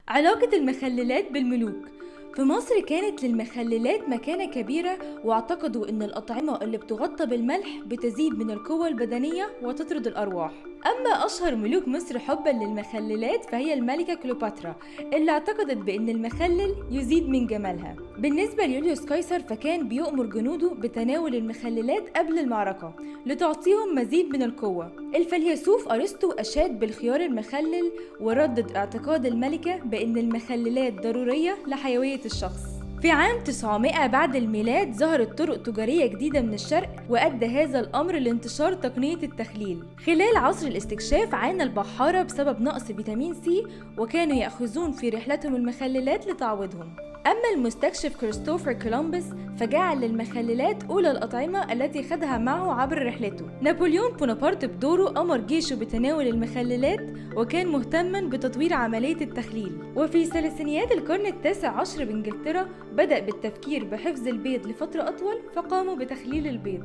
علاقة المخللات بالملوك. في مصر كانت للمخللات مكانة كبيرة، واعتقدوا ان الأطعمة اللي بتغطى بالملح بتزيد من القوة البدنية وتطرد الأرواح. أما أشهر ملوك مصر حبا للمخللات فهي الملكة كليوباترا، اللي اعتقدت بأن المخلل يزيد من جمالها. بالنسبة ليوليوس قيصر فكان بيؤمر جنوده بتناول المخللات قبل المعركة لتعطيهم مزيد من القوة. الفيلسوف أرسطو أشاد بالخيار المخلل، وردد اعتقاد الملكة بأن المخللات ضرورية لحيوية الشخص. في عام 900 بعد الميلاد ظهرت طرق تجارية جديدة من الشرق، وأدى هذا الأمر لانتشار تقنية التخليل. خلال عصر الاستكشاف عانى البحارة بسبب نقص فيتامين سي، وكانوا يأخذون في رحلتهم المخللات لتعويضهم. أما المستكشف كريستوفر كولومبوس فجعل للمخللات أولى الأطعمة التي خدها معه عبر رحلته. نابليون بونابرت بدوره أمر جيشه بتناول المخللات، وكان مهتما بتطوير عملية التخليل. وفي ثلاثينيات القرن التاسع عشر بإنجلترا بدأ بالتفكير بحفظ البيض لفترة أطول، فقاموا بتخليل البيض.